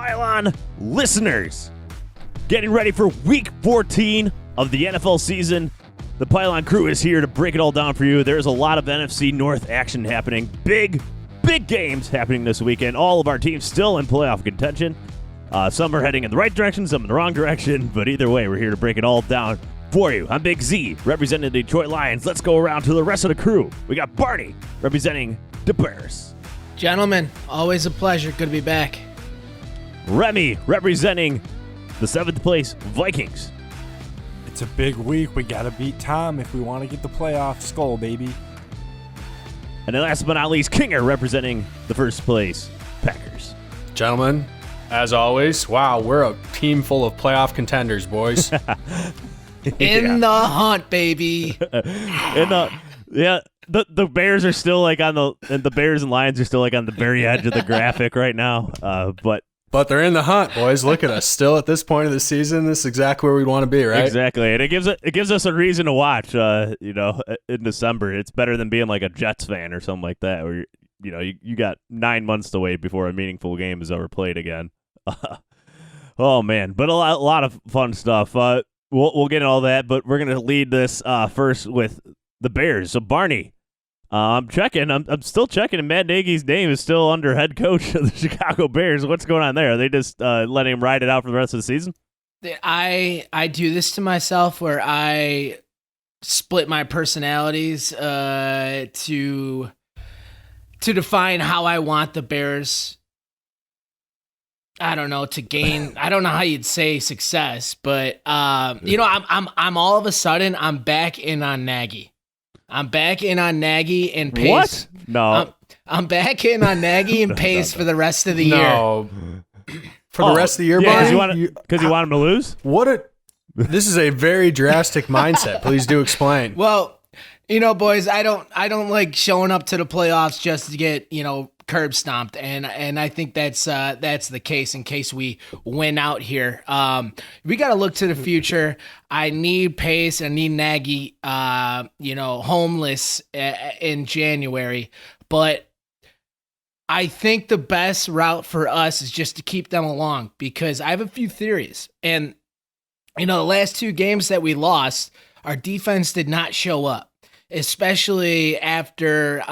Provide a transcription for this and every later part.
Pylon listeners. Getting ready for week 14 of the NFL season. The Pylon crew is here to break it all down for you. There's a lot of NFC North action happening. Big games happening this weekend. All of our teams still in playoff contention. Some are heading in the right direction, some in the wrong direction, but either way, we're here to break it all down for you. I'm Big Z, representing the Detroit Lions. Let's go around to the rest of the crew. We got Barney, representing the Bears. Gentlemen, always a pleasure. Good to be back. Remy, representing the 7th place Vikings. It's a big week. We got to beat Tom if we want to get the playoff skull, baby. And then last but not least, Kinger, representing the 1st place Packers. Gentlemen, as always, wow, we're a team full of playoff contenders, boys. In the hunt, baby. The Bears are still like the Bears and Lions are still like on the very edge of the graphic right now. But they're in the hunt, boys. Look at us. Still at this point of the season, this is exactly where we'd want to be, right? Exactly. And it gives us a reason to watch, in December. It's better than being like a Jets fan or something like that, where you got 9 months to wait before a meaningful game is ever played again. Oh man, but a lot of fun stuff. We'll get into all that, but we're gonna lead this first with the Bears. So Barney, I'm still checking, and Matt Nagy's name is still under head coach of the Chicago Bears. What's going on there? Are they just letting him ride it out for the rest of the season? I do this to myself where I split my personalities to define how I want the Bears. I don't know, to gain. I don't know how you'd say success, but I'm all of a sudden I'm back in on Nagy. I'm back in on Nagy and Pace. What? No. I'm back in on Nagy and Pace for the rest of the year. No. For the rest of the year, Barney? Because you want him to lose? This is a very drastic mindset. Please do explain. Well, boys, I don't like showing up to the playoffs just to get, curb stomped, and I think that's the case in case we win out here. We got to look to the future. I need Pace. I need Nagy, homeless in January, but I think the best route for us is just to keep them along, because I have a few theories. And the last 2 games that we lost, our defense did not show up, especially after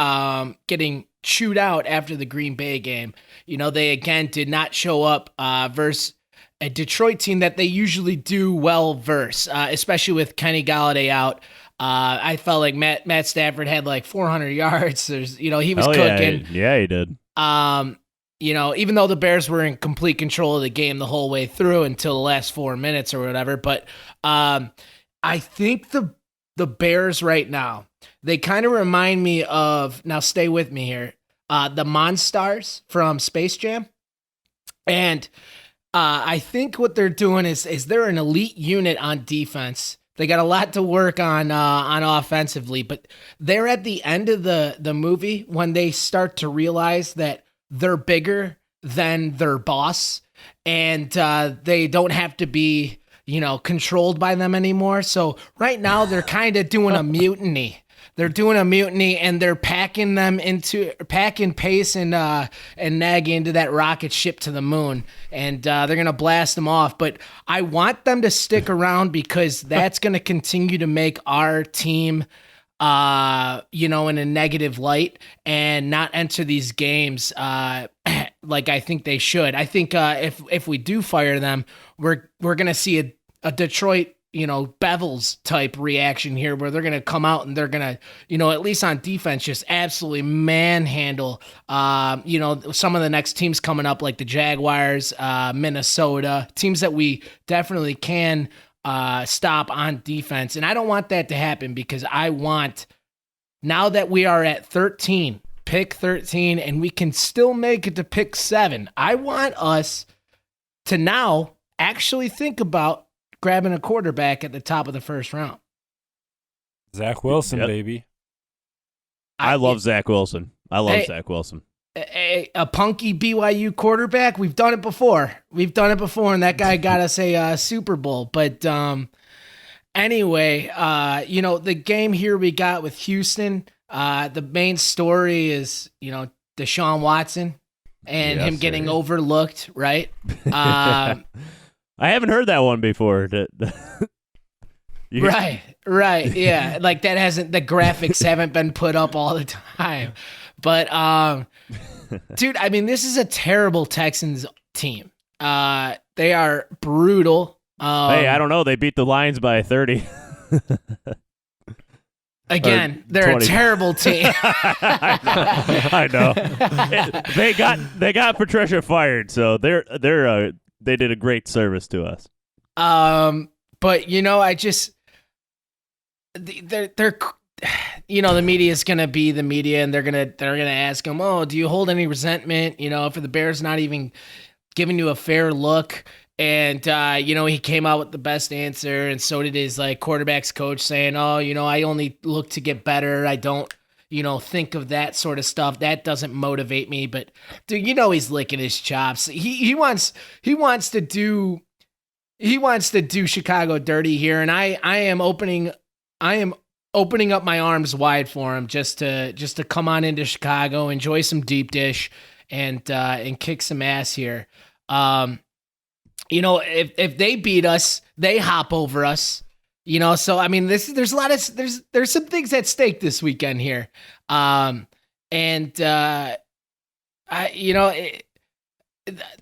getting chewed out after the Green Bay game. They again did not show up versus a Detroit team that they usually do well versus, especially with Kenny Galladay out. I felt like Matt Stafford had like 400 yards. He was cooking. Yeah, he did. Even though the Bears were in complete control of the game the whole way through until the last 4 minutes or whatever. But I think the Bears right now, they kind of remind me of, now stay with me here, the Monstars from Space Jam. And I think what they're doing is they're an elite unit on defense. They got a lot to work on offensively, but they're at the end of the movie when they start to realize that they're bigger than their boss, and they don't have to be controlled by them anymore. So right now they're kind of doing a mutiny. They're doing a mutiny, and they're packing Pace and Nagy into that rocket ship to the moon, and they're gonna blast them off. But I want them to stick around, because that's gonna continue to make our team, in a negative light, and not enter these games like I think they should. I think if we do fire them, we're gonna see a Detroit, Bevels type reaction here, where they're going to come out and they're going to, at least on defense, just absolutely manhandle, some of the next teams coming up, like the Jaguars, Minnesota, teams that we definitely can stop on defense. And I don't want that to happen, because I want, now that we are at pick 13, and we can still make it to pick 7, I want us to now actually think about grabbing a quarterback at the top of the first round. Zach Wilson, baby. I love Zach Wilson. Zach Wilson. A punky BYU quarterback. We've done it before. And that guy got us a Super Bowl. But anyway, the game here we got with Houston, the main story is, Deshaun Watson. and Yes, him getting sir. overlooked, right? I haven't heard that one before. You- Right, yeah. Like the graphics haven't been put up all the time. But dude, I mean, this is a terrible Texans team. They are brutal. Hey, I don't know. They beat the Lions by 30. Again, they're 20. a terrible team. I know. They got Patricia fired, so they did a great service to us. But I just they're the media is gonna be the media, and they're gonna ask him, oh, do you hold any resentment? For the Bears not even giving you a fair look. And, he came out with the best answer, and so did his quarterback's coach saying, oh, I only look to get better. I don't, think of that sort of stuff. That doesn't motivate me. But dude, he's licking his chops. He wants to do Chicago dirty here. And I am opening up my arms wide for him just to come on into Chicago, enjoy some deep dish and kick some ass here. If they beat us, they hop over us. So I mean, there's some things at stake this weekend here. The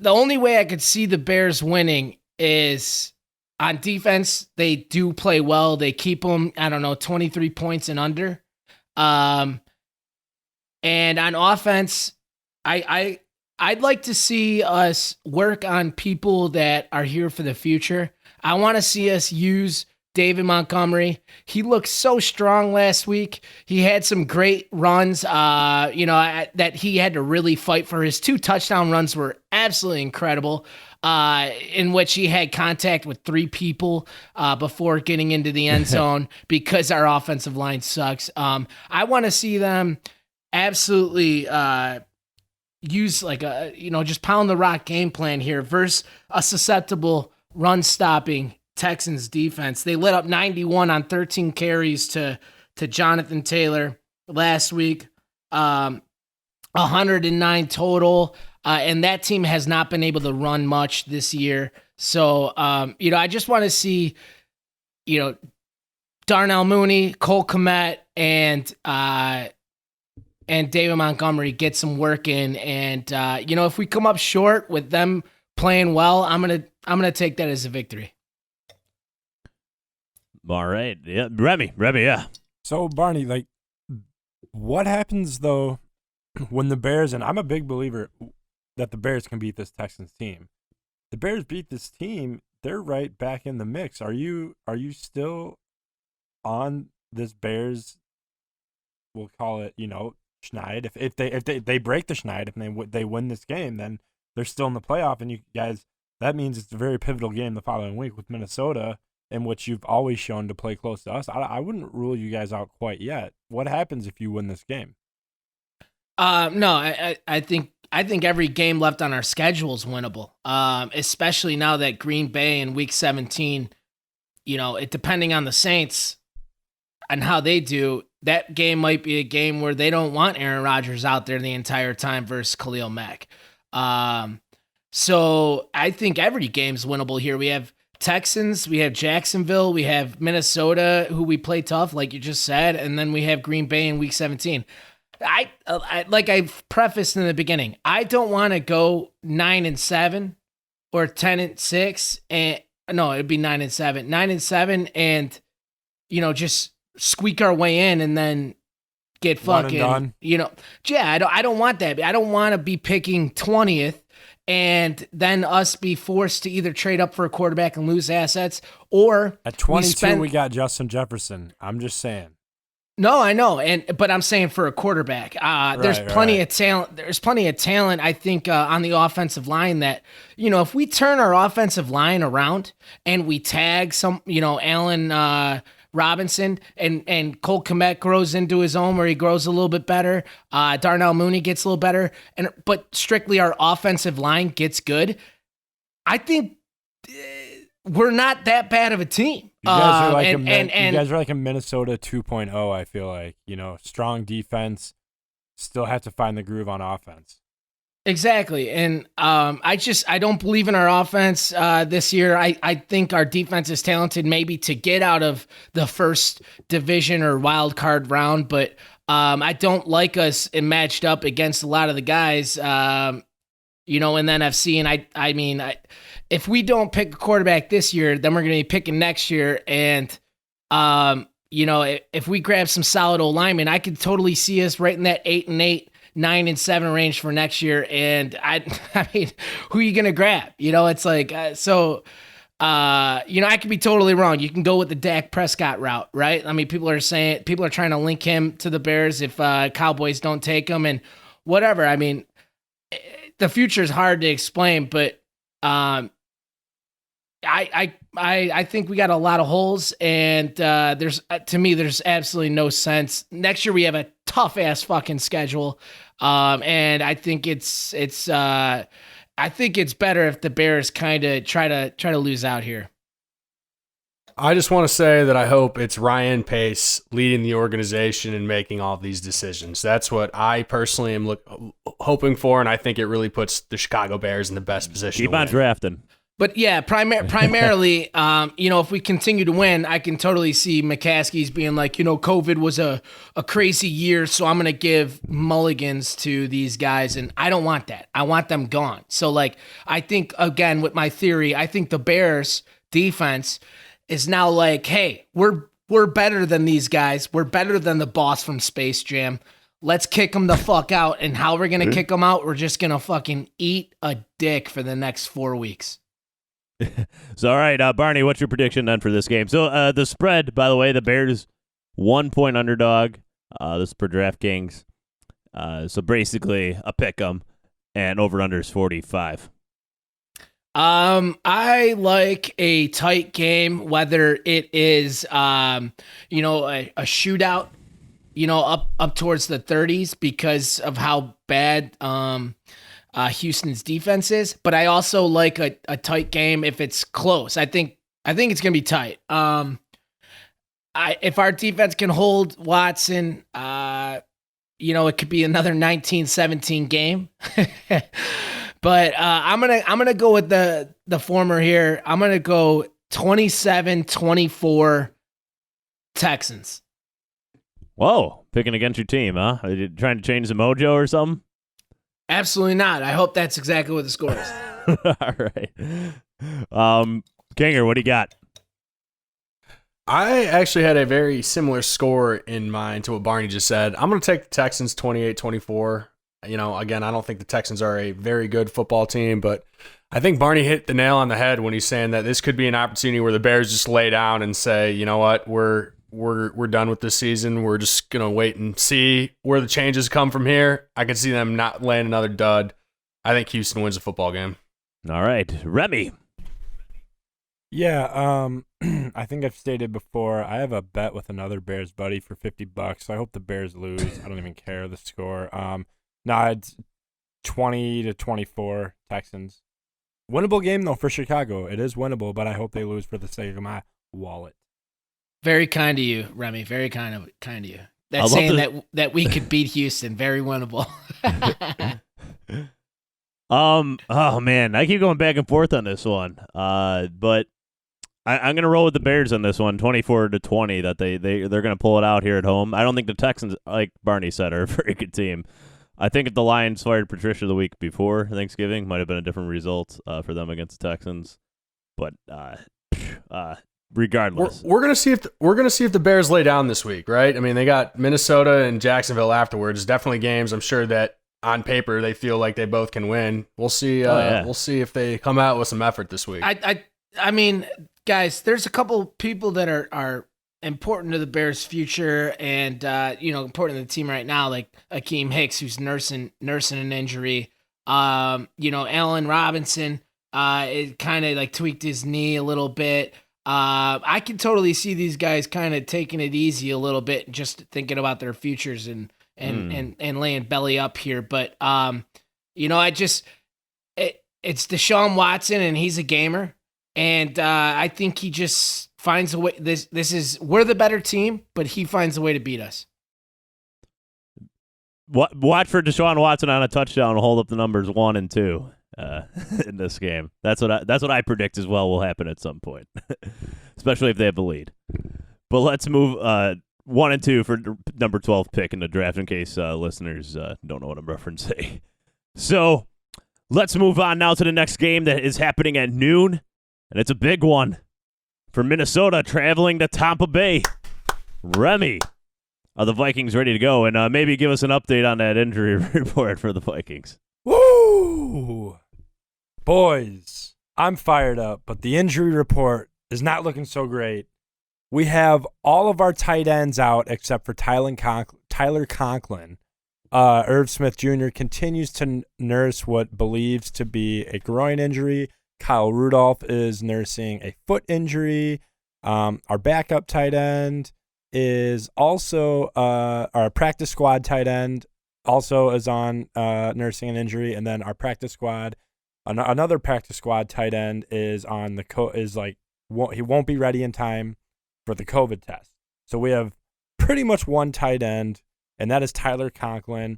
only way I could see the Bears winning is on defense. They do play well. They keep them, 23 points and under. And on offense, I'd like to see us work on people that are here for the future. I want to see us use David Montgomery. He looked so strong last week. He had some great runs, that he had to really fight for. His 2 touchdown runs were absolutely incredible, in which he had contact with 3 people before getting into the end zone because our offensive line sucks. I want to see them absolutely use just pound the rock game plan here versus a susceptible run stopping Texans defense. They lit up 91 on 13 carries to Jonathan Taylor last week, 109 total. And that team has not been able to run much this year. So, I just want to see, Darnell Mooney, Cole Kmet, and David Montgomery get some work in. And, if we come up short with them playing well, I'm gonna take that as a victory. All right. Yeah. Remy, yeah. So, Barney, what happens, though, when the Bears, and I'm a big believer that the Bears can beat this Texans team. The Bears beat this team, they're right back in the mix. Are you still on this Bears, we'll call it, schneid? If they break the schneid, if they win this game, then they're still in the playoff, and you guys, that means it's a very pivotal game the following week with Minnesota, in which you've always shown to play close to us. I wouldn't rule you guys out quite yet. What happens if you win this game? No, I think every game left on our schedule is winnable. Especially now that Green Bay in Week 17, it depending on the Saints and how they do, that game might be a game where they don't want Aaron Rodgers out there the entire time versus Khalil Mack. So I think every game's winnable here. We have Texans, we have Jacksonville, we have Minnesota, who we play tough, like you just said, and then we have Green Bay in Week 17. I like I prefaced in the beginning, I don't want to go 9-7 or 10-6, and no, it'd be 9-7, and just squeak our way in and then get fucking done. Yeah, I don't want that. I don't want to be picking 20th and then us be forced to either trade up for a quarterback and lose assets, or at 22 we got Justin Jefferson. I'm just saying. No, I know, but I'm saying for a quarterback, there's plenty of talent. There's plenty of talent, I think, on the offensive line that, if we turn our offensive line around and we tag some, Allen Robinson and Cole Kmet grows into his own where he grows a little bit better. Darnell Mooney gets a little better, but strictly our offensive line gets good. I think we're not that bad of a team. You guys are like you guys are like a Minnesota 2.0. I feel like strong defense, still have to find the groove on offense. Exactly. And I don't believe in our offense this year. I think our defense is talented maybe to get out of the first division or wild card round, but I don't like us matched up against a lot of the guys, in the NFC. And I mean, if we don't pick a quarterback this year, then we're going to be picking next year. And, if we grab some solid old linemen, I could totally see us right in that 8-8, 9-7 range for next year. And I mean, who are you going to grab? It's like, I could be totally wrong. You can go with the Dak Prescott route, right? I mean, people are trying to link him to the Bears if Cowboys don't take him and whatever. I mean, the future is hard to explain, but I think we got a lot of holes, and there's absolutely no sense. Next year we have a tough ass fucking schedule, and I think it's better if the Bears kind of try to lose out here. I just want to say that I hope it's Ryan Pace leading the organization and making all these decisions. That's what I personally am hoping for, and I think it really puts the Chicago Bears in the best position. Keep on drafting. But yeah, primarily, if we continue to win, I can totally see McCaskey's being like, COVID was a crazy year, so I'm going to give mulligans to these guys, and I don't want that. I want them gone. So, I think, again, with my theory, I think the Bears defense is now like, hey, we're better than these guys. We're better than the boss from Space Jam. Let's kick them the fuck out, and how we're going to kick them out, we're just going to fucking eat a dick for the next 4 weeks. So, all right, Barney, what's your prediction then for this game? So, the spread, by the way, the Bears 1-point underdog. This is per DraftKings. So basically a pick 'em, and over under is 45. I like a tight game, whether it is a shootout, up towards the 30s because of how bad Houston's defense is, but I also like a tight game if it's close. I think it's gonna be tight. If our defense can hold Watson, it could be another 19-17 game. But I'm gonna go with the former here. I'm gonna go 27-24 Texans. Whoa, picking against your team, huh? Are you trying to change the mojo or something? Absolutely not. I hope that's exactly what the score is. All right. Kinger, what do you got? I actually had a very similar score in mind to what Barney just said. I'm going to take the Texans 28-24. Again, I don't think the Texans are a very good football team, but I think Barney hit the nail on the head when he's saying that this could be an opportunity where the Bears just lay down and say, you know what, we're done with this season. We're just going to wait and see where the changes come from here. I can see them not laying another dud. I think Houston wins the football game. All right. Remy. Yeah, I think I've stated before, I have a bet with another Bears buddy for $50. So I hope the Bears lose. I don't even care the score. It's 20-24 Texans. Winnable game, though, for Chicago. It is winnable, but I hope they lose for the sake of my wallet. Very kind of you, Remy. Very kind of you. That's saying that we could beat Houston. Very winnable. Oh man, I keep going back and forth on this one. But I'm gonna roll with the Bears on this one, 24-20. That they're gonna pull it out here at home. I don't think the Texans, like Barney said, are a very good team. I think if the Lions fired Patricia the week before Thanksgiving, might have been a different result for them against the Texans. But regardless, we're gonna see if the Bears lay down this week, right? I mean, they got Minnesota and Jacksonville afterwards. Definitely games I'm sure that on paper they feel like they both can win. We'll see. We'll see if they come out with some effort this week. I mean, guys, there's a couple people that are important to the Bears' future and important to the team right now, like Akeem Hicks, who's nursing an injury. Allen Robinson it kind of like tweaked his knee a little bit. I can totally see these guys kind of taking it easy a little bit, just thinking about their futures and laying belly up here. But it's Deshaun Watson, and he's a gamer, and I think he just finds a way. We're the better team, but he finds a way to beat us. watch for Deshaun Watson on a touchdown and hold up the numbers 1 and 2 in this game. That's what I predict as well will happen at some point, especially if they have the lead. But let's move 1 and 2 for number 12 pick in the draft in case listeners don't know what I'm referencing. So let's move on now to the next game that is happening at noon, and it's a big one for Minnesota traveling to Tampa Bay. Remy, are the Vikings ready to go? And maybe give us an update on that injury report for the Vikings. Woo! Boys, I'm fired up, but the injury report is not looking so great. We have all of our tight ends out except for Tyler Conklin. Irv Smith Jr. continues to nurse what believes to be a groin injury. Kyle Rudolph is nursing a foot injury. Our backup tight end is also our practice squad tight end also is on nursing an injury, and then our practice squad, another practice squad tight end is on he won't be ready in time for the COVID test. So we have pretty much one tight end, and that is Tyler Conklin.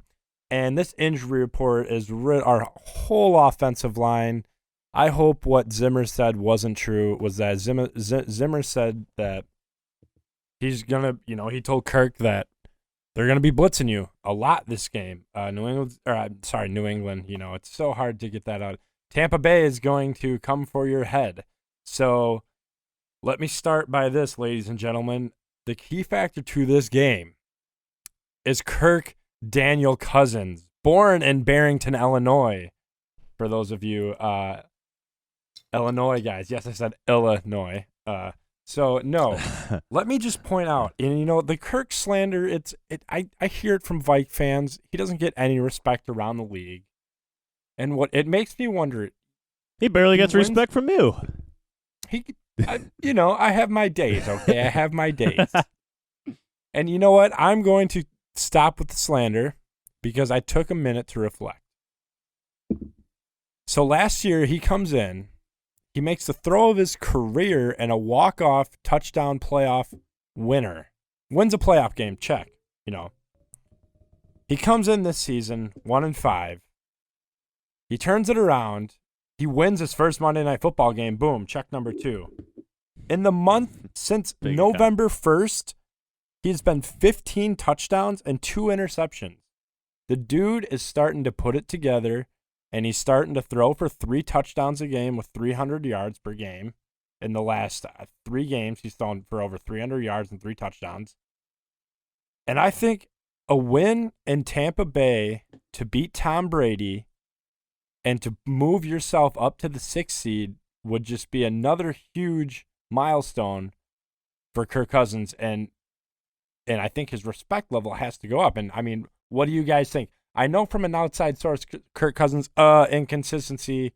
And this injury report is our whole offensive line. I hope what Zimmer said wasn't true. Was that Zimmer said that he's gonna, he told Kirk that they're gonna be blitzing you a lot this game. New England. It's so hard to get that out. Tampa Bay is going to come for your head. So let me start by this, ladies and gentlemen. The key factor to this game is Kirk Daniel Cousins, born in Barrington, Illinois. For those of you Illinois guys, yes, I said Illinois. So no, let me just point out, and the Kirk slander. I hear it from Vike fans. He doesn't get any respect around the league, and what it makes me wonder. He barely gets respect from you. I have my days. Okay, I have my days. And you know what? I'm going to stop with the slander because I took a minute to reflect. So last year he comes in. He makes the throw of his career and a walk-off touchdown playoff winner. Wins a playoff game, check. He comes in this season 1-5. He turns it around. He wins his first Monday Night Football game. Boom, check number 2. In the month since November 1st, he's been 15 touchdowns and 2 interceptions. The dude is starting to put it together. And he's starting to throw for 3 touchdowns a game with 300 yards per game. In the last 3 games, he's thrown for over 300 yards and 3 touchdowns. And I think a win in Tampa Bay to beat Tom Brady and to move yourself up to the 6th seed would just be another huge milestone for Kirk Cousins. And I think his respect level has to go up. And, what do you guys think? I know from an outside source, Kirk Cousins, inconsistency.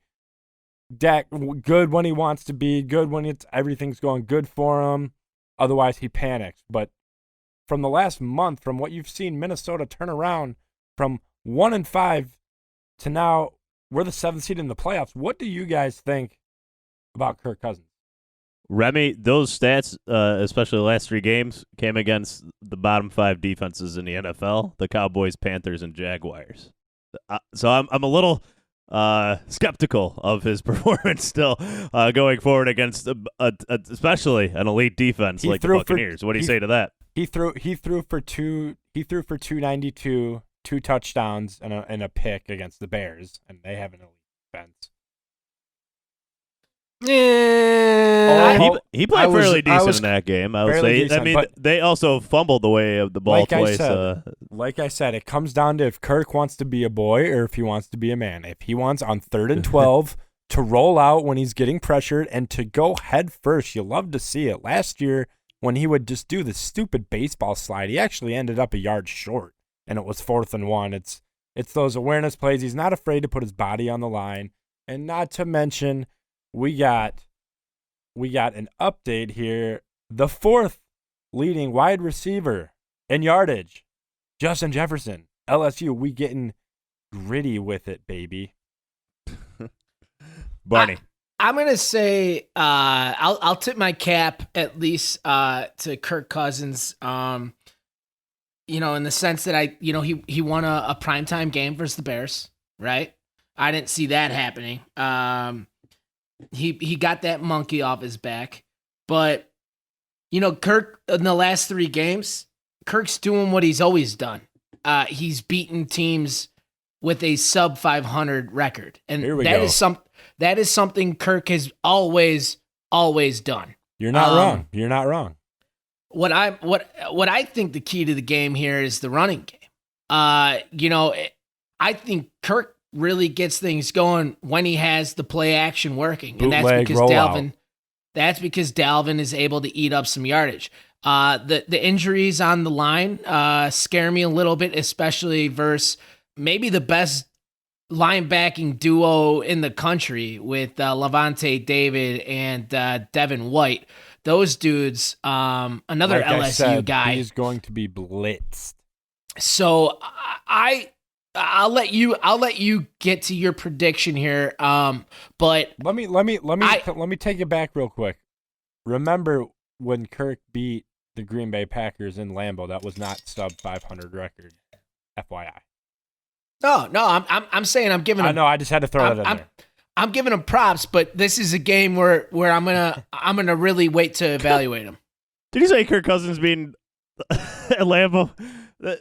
Dak, good when he wants to be, good when everything's going good for him. Otherwise, he panics. But from the last month, from what you've seen Minnesota turn around from 1-5 to now, we're the 7th seed in the playoffs. What do you guys think about Kirk Cousins? Remy, those stats, especially the last 3 games, came against the bottom 5 defenses in the NFL, the Cowboys, Panthers, and Jaguars. So I'm a little skeptical of his performance still going forward against especially an elite defense like the Buccaneers. What do you say to that? He threw for 292, 2 touchdowns and a pick against the Bears, and they have an elite defense. He played fairly decent in that game, I would say. Decent, they also fumbled the way of the ball twice. Like I said, it comes down to if Kirk wants to be a boy or if he wants to be a man. If he wants on 3rd and 12 to roll out when he's getting pressured and to go head first, you love to see it. Last year, when he would just do the stupid baseball slide, he actually ended up a yard short, and it was 4th and 1. It's those awareness plays. He's not afraid to put his body on the line, and not to mention – We got an update here. The 4th leading wide receiver in yardage, Justin Jefferson, LSU. We getting gritty with it, baby. Barney. I'm gonna say I'll tip my cap at least to Kirk Cousins. in the sense that he won a primetime game versus the Bears, right? I didn't see that happening. He got that monkey off his back, but Kirk in the last 3 games, Kirk's doing what he's always done. He's beaten teams with a sub 500 record, and that is something Kirk has always done. You're not wrong. You're not wrong. What I think the key to the game here is the running game. I think Kirk really gets things going when he has the play action working, and that's because Dalvin is able to eat up some yardage. The injuries on the line scare me a little bit, especially versus maybe the best linebacking duo in the country with Levante David and Devin White. Those dudes, another like LSU guy, he's going to be blitzed. So I'll let you get to your prediction here. But let me take it back real quick. Remember when Kirk beat the Green Bay Packers in Lambeau? That was not sub 500 record. FYI. No, I'm saying I'm giving. I know. I just had to throw that in there. I'm giving him props, but this is a game where I'm gonna really wait to evaluate him. Did you say Kirk Cousins being at Lambeau?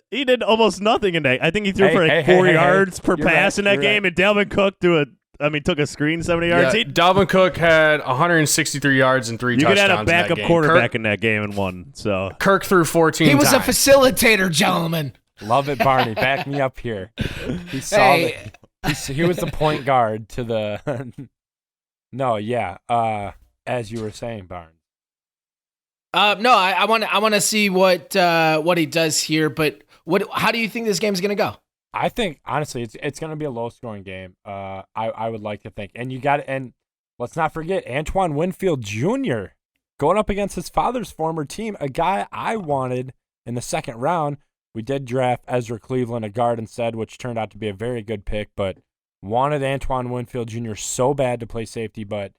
He did almost nothing in that. I think he threw for 4 yards per pass in that game, and Dalvin Cook took a screen 70 yards. Yeah, Dalvin Cook had 163 yards and 3 touchdowns. You could have a backup quarterback in that game and won. So Kirk threw 14 He was times. a facilitator, gentlemen. Love it, Barney. Back me up here. He saw he was the point guard to the. No, yeah. As you were saying, Barnes. No, I want to see what he does here. But how do you think this game's gonna go? I think honestly, it's gonna be a low scoring game. I would like to think, and let's not forget Antoine Winfield Jr. going up against his father's former team, a guy I wanted in the second round. We did draft Ezra Cleveland, a guard instead, which turned out to be a very good pick, but wanted Antoine Winfield Jr. so bad to play safety. But,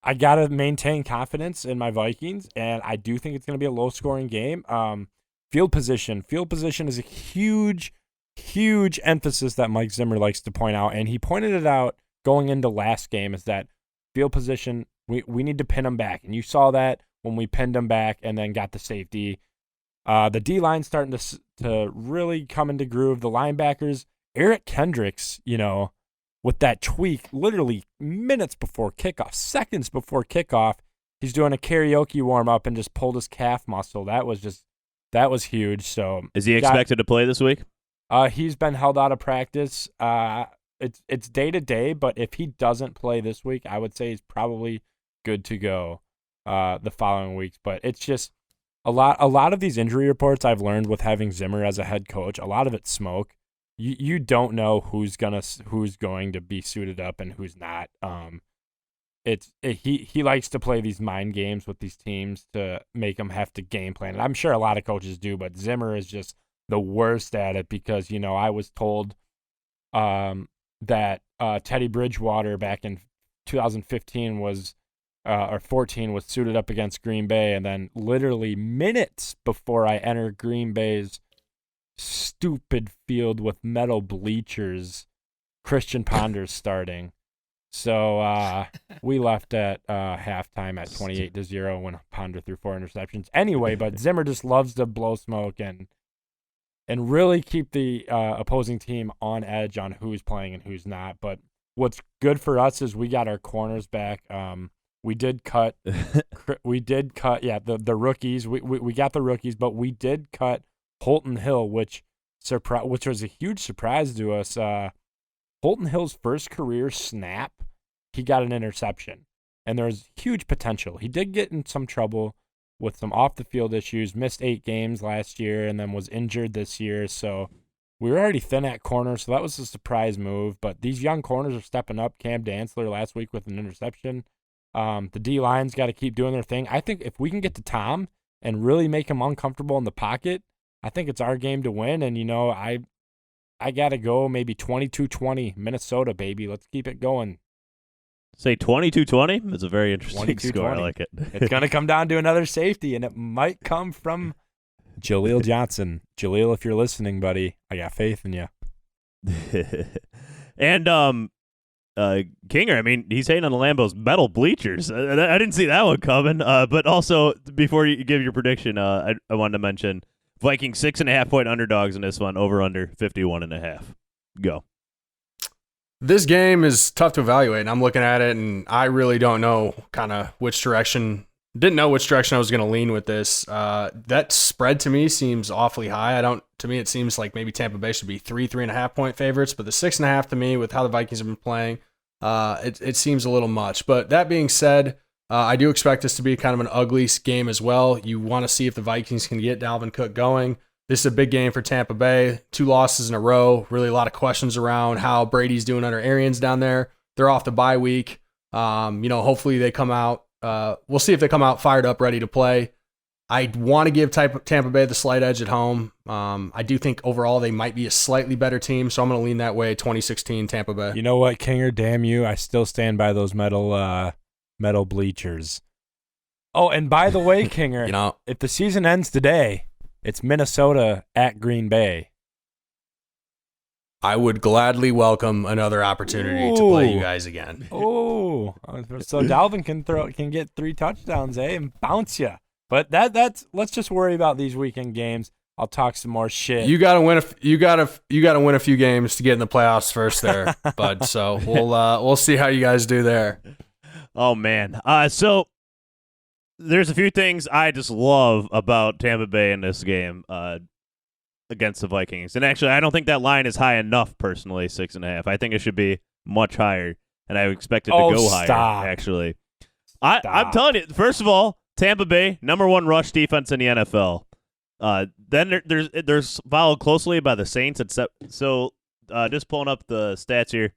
I got to maintain confidence in my Vikings, and I do think it's going to be a low-scoring game. Field position is a huge, huge emphasis that Mike Zimmer likes to point out, and he pointed it out going into last game, is that field position, we need to pin them back. And you saw that when we pinned them back and then got the safety. The D-line's starting to really come into groove. The linebackers, Eric Kendricks, with that tweak, literally minutes before kickoff, seconds before kickoff, he's doing a karaoke warm-up and just pulled his calf muscle. That was huge. So is he expected to play this week? He's been held out of practice. It's day-to-day, but if he doesn't play this week, I would say he's probably good to go the following weeks. But it's just a lot of these injury reports I've learned with having Zimmer as a head coach, a lot of it's smoke. You don't know who's going to be suited up and who's not. He likes to play these mind games with these teams to make them have to game plan. And I'm sure a lot of coaches do, but Zimmer is just the worst at it because I was told that Teddy Bridgewater back in 2015 or 14 was suited up against Green Bay, and then literally minutes before I entered Green Bay's stupid field with metal bleachers, Christian Ponder's starting. So we left at halftime at 28-0 when Ponder threw 4 interceptions. Anyway, but Zimmer just loves to blow smoke and really keep the opposing team on edge on who's playing and who's not. But what's good for us is we got our corners back. We did cut the rookies. We got the rookies, but we did cut Holton Hill, which was a huge surprise to us. Holton Hill's first career snap, he got an interception, and there's huge potential. He did get in some trouble with some off-the-field issues, missed 8 games last year, and then was injured this year. So we were already thin at corner, so that was a surprise move. But these young corners are stepping up. Cam Dantzler last week with an interception. The D-line's got to keep doing their thing. I think if we can get to Tom and really make him uncomfortable in the pocket, I think it's our game to win. And, I got to go maybe 22-20, Minnesota, baby. Let's keep it going. Say 22-20? That's a very interesting score. I like it. It's going to come down to another safety, and it might come from Jaleel Johnson. Jaleel, if you're listening, buddy, I got faith in you. And Kinger, I mean, he's hating on the Lambeau's metal bleachers. I didn't see that one coming. But also, before you give your prediction, I wanted to mention Vikings 6.5-point underdogs in this one, over under 51.5. Go. This game is tough to evaluate, and I'm looking at it, and I really don't know didn't know which direction I was going to lean with this. That spread to me seems awfully high. To me, it seems like maybe Tampa Bay should be 3.5 point favorites, but the 6.5 to me, with how the Vikings have been playing, it seems a little much. But that being said, I do expect this to be kind of an ugly game as well. You want to see if the Vikings can get Dalvin Cook going. This is a big game for Tampa Bay. 2 losses in a row. Really a lot of questions around how Brady's doing under Arians down there. They're off the bye week. Hopefully they come out. We'll see if they come out fired up, ready to play. I want to give Tampa Bay the slight edge at home. I do think overall they might be a slightly better team, so I'm going to lean that way, 2016 Tampa Bay. You know what, Kinger? Damn you. I still stand by those metal bleachers. Oh, and by the way, Kinger, if the season ends today, it's Minnesota at Green Bay. I would gladly welcome another opportunity to play you guys again. Oh, so Dalvin can get 3 touchdowns, and bounce you. But let's just worry about these weekend games. I'll talk some more shit. You gotta win. You gotta win a few games to get in the playoffs first, there, bud. So we'll see how you guys do there. Oh man. So there's a few things I just love about Tampa Bay in this game against the Vikings. And actually, I don't think that line is high enough, personally, 6.5. I think it should be much higher, and I expect it to go higher, actually. I'm telling you, first of all, Tampa Bay, number 1 rush defense in the NFL. Then there's followed closely by the Saints. Just pulling up the stats here.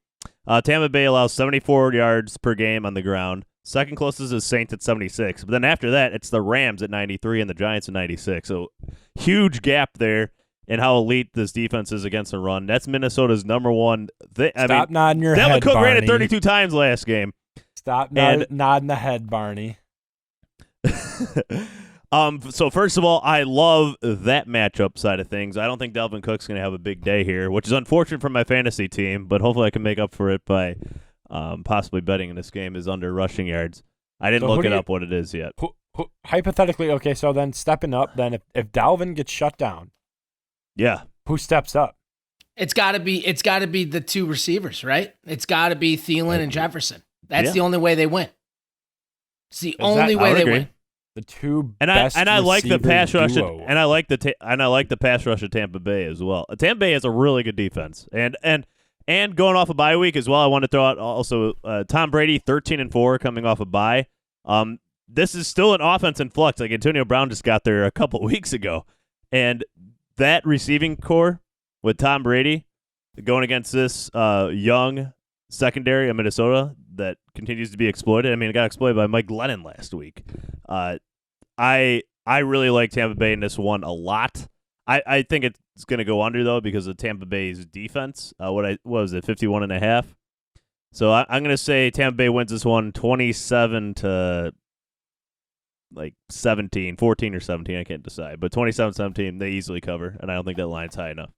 Tampa Bay allows 74 yards per game on the ground. Second closest is Saints at 76. But then after that, it's the Rams at 93 and the Giants at 96. So huge gap there in how elite this defense is against the run. That's Minnesota's number 1. Stop nodding your head, Dalvin Cook Barney. ran it 32 times last game. Stop nodding the head, Barney. So first of all, I love that matchup side of things. I don't think Dalvin Cook's going to have a big day here, which is unfortunate for my fantasy team, but hopefully I can make up for it by possibly betting in this game is under rushing yards. I didn't look it up what it is yet. Hypothetically, okay, so then stepping up, then if Dalvin gets shut down, yeah, who steps up? It's got to be the 2 receivers, right? It's got to be Thielen and Jefferson. That's the only way they win. It's the only way they win. The 2 best I like the pass rush duo. and I like the pass rush of Tampa Bay as well. Tampa Bay has a really good defense, and going off a bye week as well. I want to throw out also Tom Brady 13-4 coming off a bye. This is still an offense in flux. Like Antonio Brown just got there a couple weeks ago, and that receiving core with Tom Brady going against this young secondary of Minnesota that continues to be exploited. I mean, it got exploited by Mike Glennon last week. I really like Tampa Bay in this one a lot. I think it's going to go under, though, because of Tampa Bay's defense. What was it, 51.5? So I'm going to say Tampa Bay wins this one 27 to like 17, 14 or 17. I can't decide. But 27-17, they easily cover, and I don't think that line's high enough.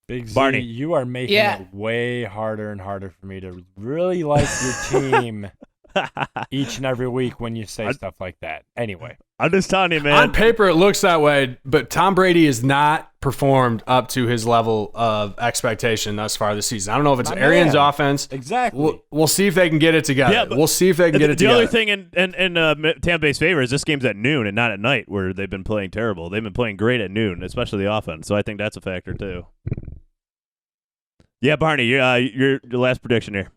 Big Z, Barney, you are making it way harder and harder for me to really like your team each and every week when you say stuff like that. Anyway. I'm just telling you, man. On paper, it looks that way, but Tom Brady has not performed up to his level of expectation thus far this season. I don't know if it's Arians' offense. Exactly. We'll see if they can get it together. Yeah, we'll see if they can get it together. The other thing in Tampa Bay's favor is this game's at noon and not at night, where they've been playing terrible. They've been playing great at noon, especially the offense. So I think that's a factor too. Yeah, Barney, your last prediction here.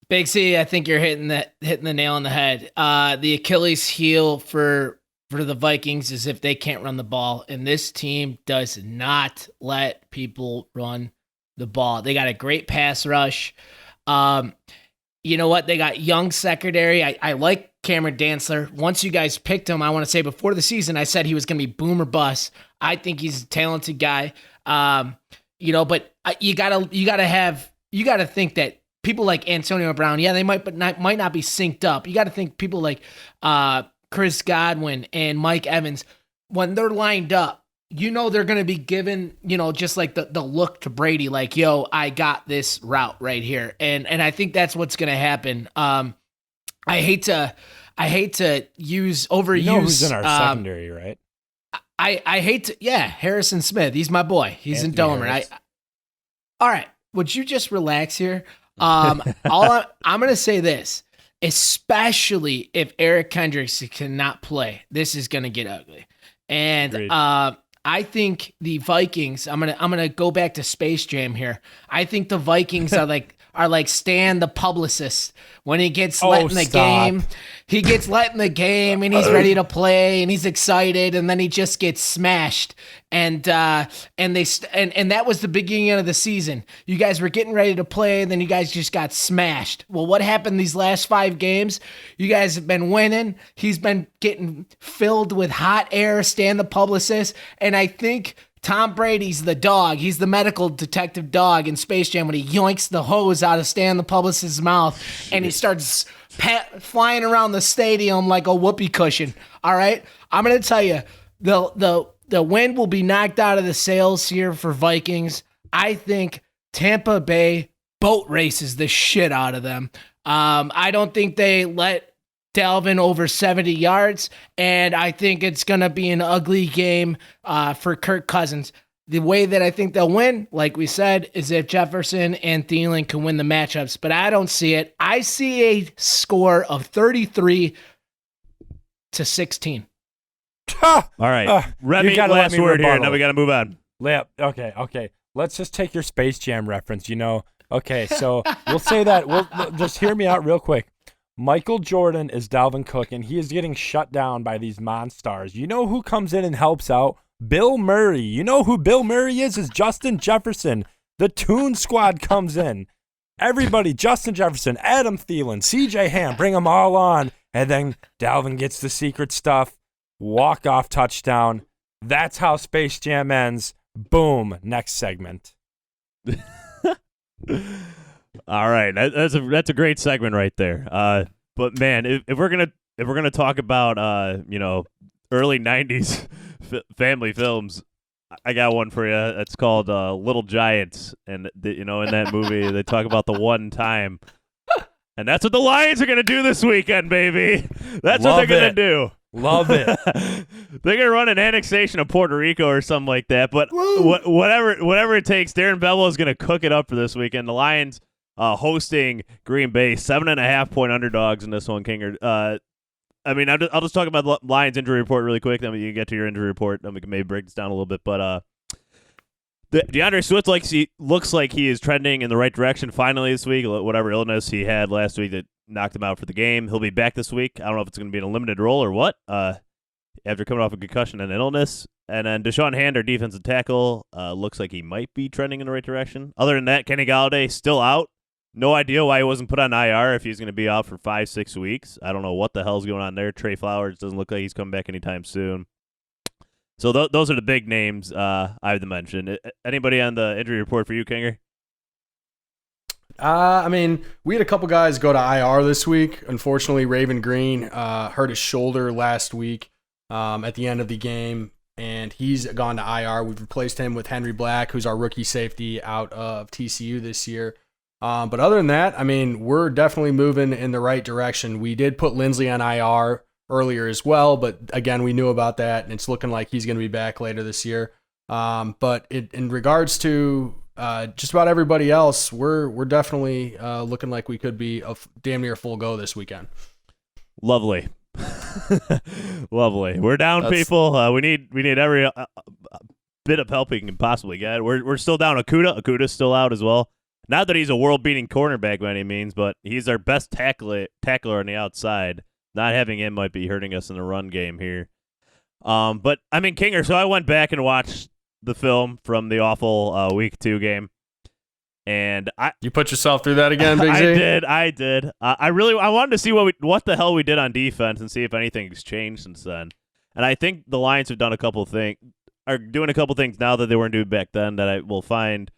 Big C, I think you're hitting the nail on the head. The Achilles heel for the Vikings is if they can't run the ball, and this team does not let people run the ball. They got a great pass rush. You know what? They got young secondary. I like Cameron Dantzler. Once you guys picked him, I want to say before the season, I said he was going to be boom or bust. I think he's a talented guy. But you gotta think that people like Antonio Brown, they might not be synced up. You got to think people like Chris Godwin and Mike Evans, when they're lined up, they're going to be given, just like the look to Brady, like, yo, I got this route right here. And I think that's what's going to happen. I hate to overuse. You know who's in our secondary, right? I hate to, Harrison Smith. He's my boy. He's Anthony in Domer. Harris. All right. Would you just relax here? I'm going to say this, especially if Eric Kendricks cannot play, this is going to get ugly. And, Agreed. I think the Vikings, I'm gonna go back to Space Jam here. I think the Vikings are like Stan the publicist when he gets let in the game. He gets let in the game and he's ready to play and he's excited, and then he just gets smashed. And that was the beginning of the season. You guys were getting ready to play, and then you guys just got smashed. Well, what happened these last 5 games? You guys have been winning. He's been getting filled with hot air, Stan the publicist, and I think Tom Brady's the dog. He's the medical detective dog in Space Jam when he yoinks the hose out of Stan the publicist's mouth and he starts flying around the stadium like a whoopee cushion. All right? I'm going to tell you, the wind will be knocked out of the sails here for Vikings. I think Tampa Bay boat races the shit out of them. I don't think they let Dalvin over 70 yards, and I think it's going to be an ugly game for Kirk Cousins. The way that I think they'll win, like we said, is if Jefferson and Thielen can win the matchups, but I don't see it. I see a score of 33-16. All right. Remy, last word here. Now we got to move on. Okay. Let's just take your Space Jam reference, Okay, so we'll say that. We'll just hear me out real quick. Michael Jordan is Dalvin Cook, and he is getting shut down by these monsters. You know who comes in and helps out? Bill Murray. You know who Bill Murray is? Is Justin Jefferson. The Toon Squad comes in. Everybody, Justin Jefferson, Adam Thielen, CJ Ham, bring them all on. And then Dalvin gets the secret stuff. Walk-off touchdown. That's how Space Jam ends. Boom. Next segment. All right, that's a great segment right there. But man, if we're gonna talk about early '90s family films, I got one for you. It's called Little Giants, and in that movie they talk about the one time, and that's what the Lions are gonna do this weekend, baby. That's what they're gonna do. Love it. They're gonna run an annexation of Puerto Rico or something like that. But whatever it takes, Darren Bevel is gonna cook it up for this weekend. The Lions hosting Green Bay, 7.5-point underdogs in this one, Kinger. I'll just talk about the Lions injury report really quick. Then we can get to your injury report. Then we can maybe break this down a little bit. But DeAndre Swift looks like he is trending in the right direction finally this week. Whatever illness he had last week that knocked him out for the game, he'll be back this week. I don't know if it's going to be in a limited role or what. After coming off a concussion and an illness. And then Deshaun Hand, our defensive tackle, looks like he might be trending in the right direction. Other than that, Kenny Galladay still out. No idea why he wasn't put on IR if he's going to be out for 5-6 weeks. I don't know what the hell's going on there. Trey Flowers doesn't look like he's coming back anytime soon. So those are the big names I've mentioned. Anybody on the injury report for you, Kinger? We had a couple guys go to IR this week. Unfortunately, Raven Green hurt his shoulder last week at the end of the game, and he's gone to IR. We've replaced him with Henry Black, who's our rookie safety out of TCU this year. But other than that, we're definitely moving in the right direction. We did put Lindsley on IR earlier as well, but again, we knew about that, and it's looking like he's going to be back later this year. But in regards to just about everybody else, we're definitely looking like we could be a damn near full go this weekend. Lovely. Lovely. We're down, people. We need every bit of help we can possibly get. We're still down Okudah. Okudah's still out as well. Not that he's a world-beating cornerback by any means, but he's our best tackler on the outside. Not having him might be hurting us in the run game here. But Kinger, so I went back and watched the film from the awful Week 2 game. And you put yourself through that again, Big Z? I did. I wanted to see what the hell we did on defense and see if anything's changed since then. And I think the Lions have done are doing a couple things now that they weren't doing back then that I will find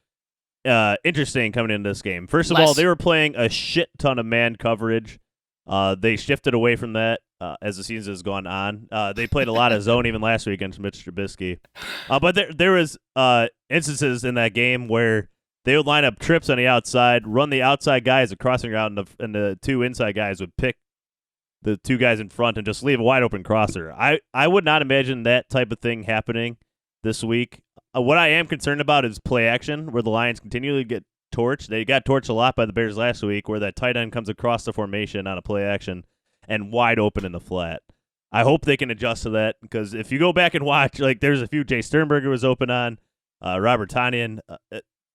interesting coming into this game. First of all, they were playing a shit ton of man coverage. They shifted away from that as the season has gone on. They played a lot of zone even last week against Mitch Trubisky. But there was instances in that game where they would line up trips on the outside, run the outside guys a crossing route, and the two inside guys would pick the two guys in front and just leave a wide open crosser. I would not imagine that type of thing happening this week. What I am concerned about is play action, where the Lions continually get torched. They got torched a lot by the Bears last week, where that tight end comes across the formation on a play action and wide open in the flat. I hope they can adjust to that, because if you go back and watch, like, there's a few Jay Sternberger was open on, Robert Tonyan.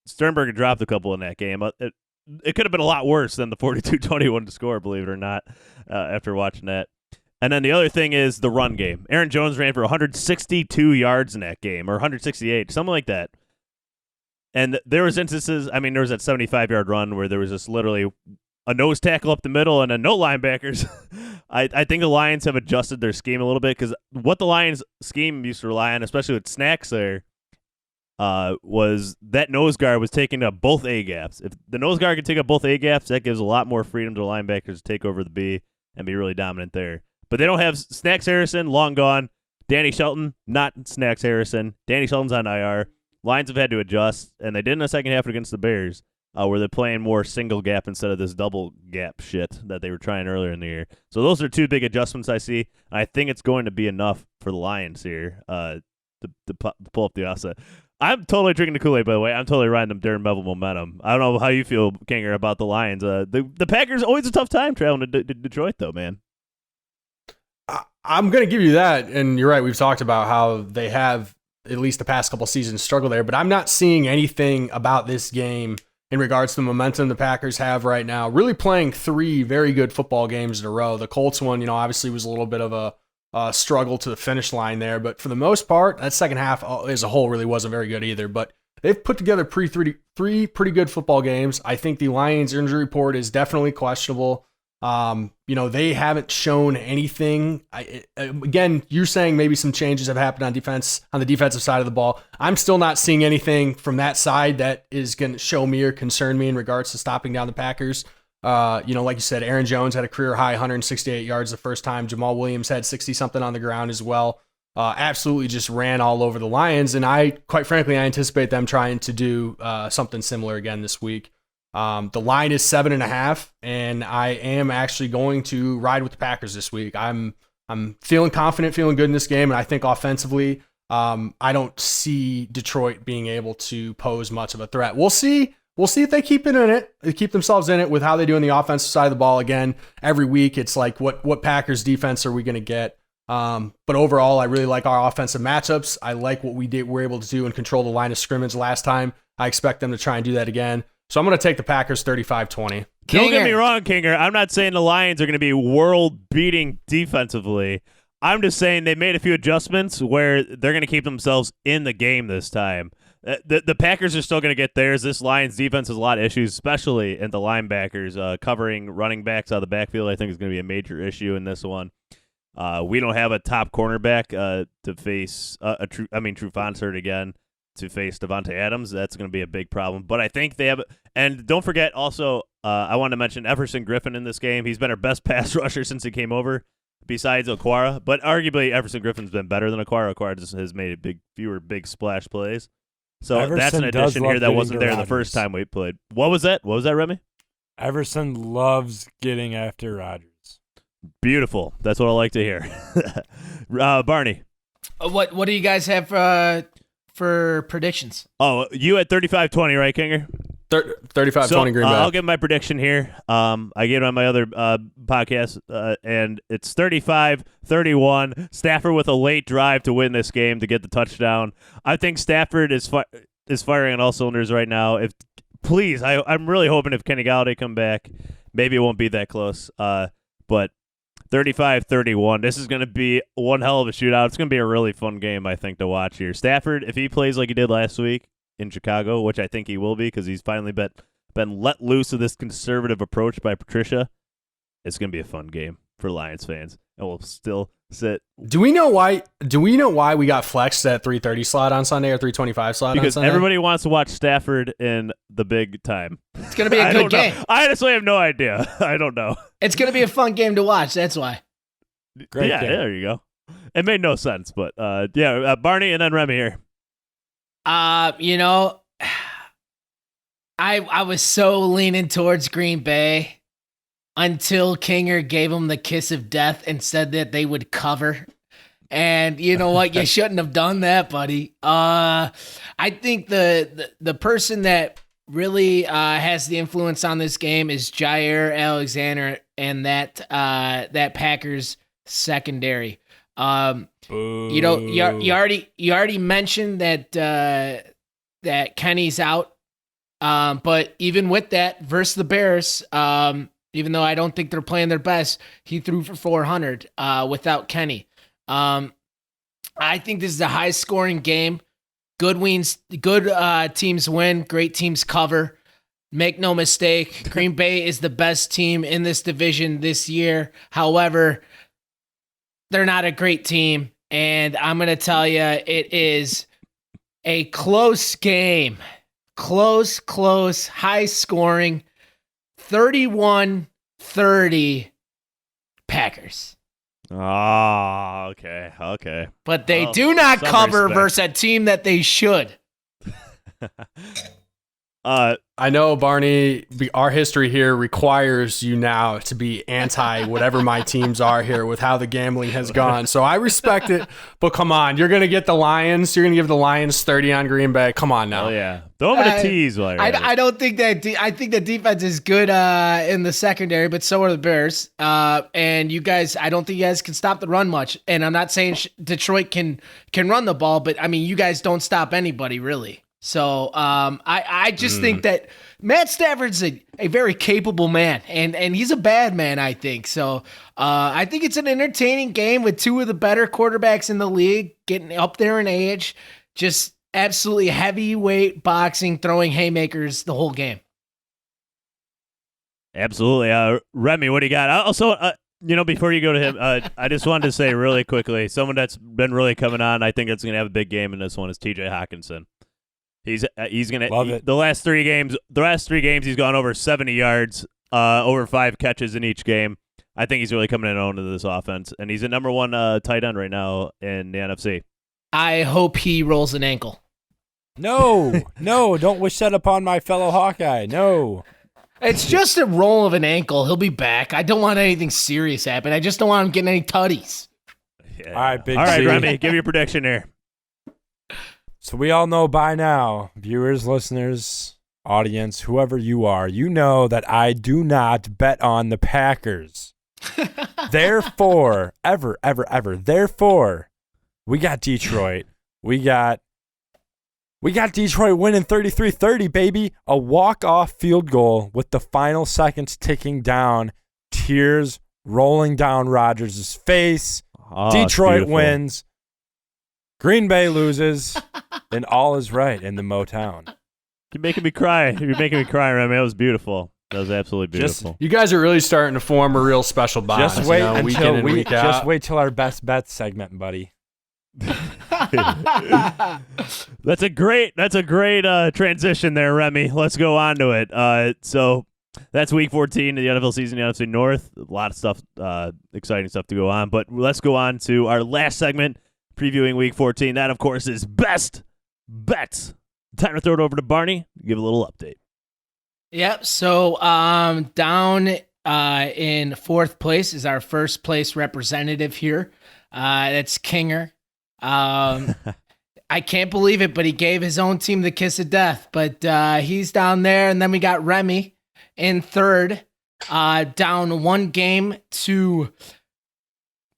Sternberger dropped a couple in that game. It could have been a lot worse than the 42-21 to score, believe it or not, after watching that. And then the other thing is the run game. Aaron Jones ran for 162 yards in that game, or 168, something like that. And there was instances, I mean, there was that 75-yard run where there was just literally a nose tackle up the middle and no linebackers. I think the Lions have adjusted their scheme a little bit, because what the Lions scheme used to rely on, especially with snacks there, was that nose guard was taking up both A gaps. If the nose guard can take up both A gaps, that gives a lot more freedom to the linebackers to take over the B and be really dominant there. But they don't have Snacks Harrison, long gone. Danny Shelton, not Snacks Harrison. Danny Shelton's on IR. Lions have had to adjust, and they did in the second half against the Bears, where they're playing more single gap instead of this double gap shit that they were trying earlier in the year. So those are two big adjustments I see. I think it's going to be enough for the Lions here to pull up the offset. I'm totally drinking the Kool-Aid, by the way. I'm totally riding them Darren Bevel momentum. I don't know how you feel, Kinger, about the Lions. The Packers always a tough time traveling to Detroit, though, man. I'm going to give you that, and you're right. We've talked about how they have, at least the past couple seasons, struggled there, but I'm not seeing anything about this game in regards to the momentum the Packers have right now. Really playing three very good football games in a row. The Colts one, obviously was a little bit of a struggle to the finish line there, but for the most part, that second half as a whole really wasn't very good either. But they've put together three pretty good football games. I think the Lions injury report is definitely questionable. They haven't shown anything. Again, you're saying maybe some changes have happened on the defensive side of the ball. I'm still not seeing anything from that side that is going to show me or concern me in regards to stopping down the Packers. Like you said, Aaron Jones had a career high 168 yards the first time. Jamal Williams had 60 something on the ground as well. Absolutely just ran all over the Lions. And quite frankly, I anticipate them trying to do something similar again this week. The line is 7.5, and I am actually going to ride with the Packers this week. I'm feeling confident, feeling good in this game, and I think offensively, I don't see Detroit being able to pose much of a threat. We'll see. We'll see if they keep themselves in it with how they do on the offensive side of the ball. Again, every week it's like, what Packers defense are we going to get? But overall, I really like our offensive matchups. I like what we're able to do and control the line of scrimmage last time. I expect them to try and do that again. So I'm going to take the Packers 35-20. Don't get me wrong, Kinger. I'm not saying the Lions are going to be world-beating defensively. I'm just saying they made a few adjustments where they're going to keep themselves in the game this time. The Packers are still going to get theirs. This Lions defense has a lot of issues, especially in the linebackers. Covering running backs out of the backfield, I think, is going to be a major issue in this one. We don't have a top cornerback to face Trufant's hurt again. To face Devontae Adams, that's going to be a big problem. But I think they have, and don't forget also, I want to mention Everson Griffin in this game. He's been our best pass rusher since he came over, besides Okwara. But arguably, Everson Griffin's been better than Okwara. Okwara just has made fewer big splash plays. So Everson that's an addition here that wasn't there the Rodgers. first time we played. What was that? What was that, Remy? Everson loves getting after Rodgers. Beautiful. That's what I like to hear. Barney. What do you guys have for predictions? Oh, you at 35-20, right, Kinger? 35-20 Green Bay. I'll give my prediction here. I gave it on my other podcast, and it's 35-31. Stafford with a late drive to win this game to get the touchdown. I think Stafford is firing on all cylinders right now. I'm really hoping if Kenny Galladay come back, maybe it won't be that close. But 35-31. This is going to be one hell of a shootout. It's going to be a really fun game, I think, to watch here. Stafford, if he plays like he did last week in Chicago, which I think he will be because he's finally been let loose of this conservative approach by Patricia, it's going to be a fun game for Lions fans. and will still sit. Do we know why we got flexed at 3:30 slot on Sunday or 3:25 slot Because on Sunday? everybody wants to watch Stafford in the big time. It's going to be a good game. I honestly have no idea. I don't know. It's going to be a fun game to watch. That's why. Great yeah, game. there you go. It made no sense, but Barney and then Remy here. You know, I was so leaning towards Green Bay until Kinger gave them the kiss of death and said that they would cover. And you know what? You shouldn't have done that, buddy. I think the person that really has the influence on this game is Jair Alexander and that Packers secondary. You know, you already mentioned that Kenny's out. But even with that versus the Bears, even though I don't think they're playing their best, he threw for 400 without Kenny. I think this is a high-scoring game. Good teams win. Great teams cover. Make no mistake, Green Bay is the best team in this division this year. However, they're not a great team, and I'm going to tell you, it is a close game. Close, high-scoring, 31-30 Packers. Oh, okay. But they do not some cover respect. versus a team that they should. I know, Barney, our history here requires you now to be anti whatever my teams are here with how the gambling has gone. So I respect it, but come on. You're going to get the Lions. You're going to give the Lions 30 on Green Bay. Come on now. Oh, yeah. Throw them a tease while you're at it. I don't think that. I think the defense is good in the secondary, but so are the Bears. And you guys, I don't think you guys can stop the run much. And I'm not saying Detroit can run the ball, but I mean, you guys don't stop anybody really. So I just think that Matt Stafford's a very capable man, and he's a bad man, I think. So I think it's an entertaining game with two of the better quarterbacks in the league getting up there in age, just absolutely heavyweight boxing, throwing haymakers the whole game. Absolutely. Remy, what do you got? Also, before you go to him, I just wanted to say really quickly, someone that's been really coming on, I think that's going to have a big game in this one is T.J. Hawkinson. He's gonna Love it. The last three games he's gone over 70 yards, over 5 catches in each game. I think he's really coming in on to this offense, and he's the number 1 tight end right now in the NFC. I hope he rolls an ankle. No, don't wish that upon my fellow Hawkeye. No. It's just a roll of an ankle. He'll be back. I don't want anything serious happen. I just don't want him getting any tutties. Yeah. All right, Big All right, C. Remy, give your prediction here. So we all know by now, viewers, listeners, audience, whoever you are, you know that I do not bet on the Packers. Therefore, therefore, we got Detroit. We got Detroit winning 33-30, baby. A walk-off field goal with the final seconds ticking down. Tears rolling down Rodgers' face. Oh, Detroit it's wins. Green Bay loses. And all is right in the Motown. You're making me cry. You're making me cry, Remy. That was beautiful. That was absolutely beautiful. You guys are really starting to form a real special bond. Just wait week in and week out. Just wait till our best bets segment, buddy. That's a great transition there, Remy. Let's go on to it. So that's week 14 of the NFL season, the NFC North. A lot of stuff, exciting stuff to go on. But let's go on to our last segment, previewing week 14. That, of course, is best bets. Time to throw it over to Barney. Give a little update. Yep. So down in 4th place is our first place representative here. That's Kinger. I can't believe it, but he gave his own team the kiss of death. But he's down there, and then we got Remy in 3rd, down 1 game to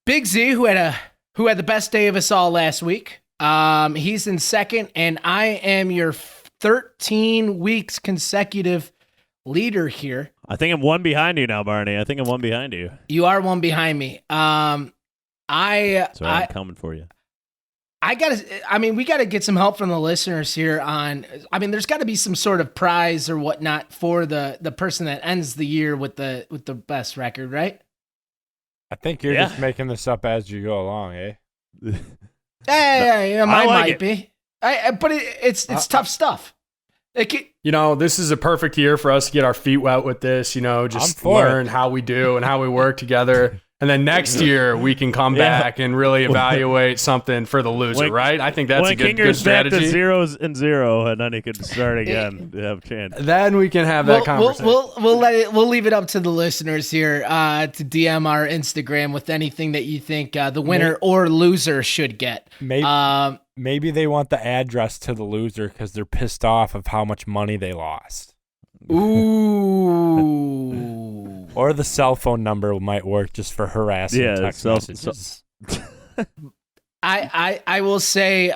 Big Z, who had the best day of us all last week. He's in 2nd, and I am your 13 weeks consecutive leader here. I think I'm 1 behind you now, Barney. I think I'm 1 behind you. You are 1 behind me. I'm coming for you. We gotta get some help from the listeners here there's gotta be some sort of prize or whatnot for the person that ends the year with the best record, right? I think you're just making this up as you go along, eh? Hey, I like might it. be. But it's tough stuff. This is a perfect year for us to get our feet wet with this, just learn how we do and how we work together. And then next year we can come back and really evaluate something for the loser, right? I think that's a good strategy. Back to 0-0, and then he could start again to have a chance. Then we can have that conversation. We'll leave it up to the listeners here to DM our Instagram with anything that you think the winner or loser should get. Maybe they want the address to the loser because they're pissed off of how much money they lost. Ooh. Or the cell phone number might work just for harassing text messages. I will say,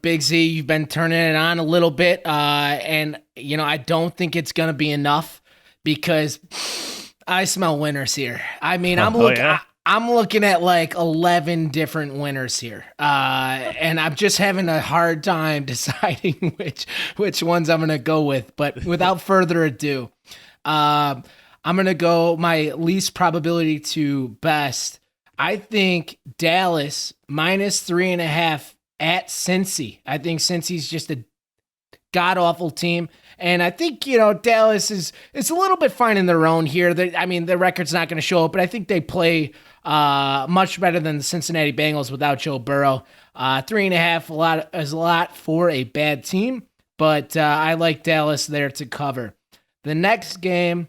Big Z, you've been turning it on a little bit, and I don't think it's gonna be enough because I smell winners here. I mean, I'm looking at like 11 different winners here, and I'm just having a hard time deciding which ones I'm gonna go with. But without further ado, I'm gonna go my least probability to best. I think Dallas -3.5 at Cincy. I think Cincy's just a god-awful team. And I think, Dallas is a little bit finding their own here. The record's not going to show up, but I think they play much better than the Cincinnati Bengals without Joe Burrow. 3.5 is a lot for a bad team, but I like Dallas there to cover. The next game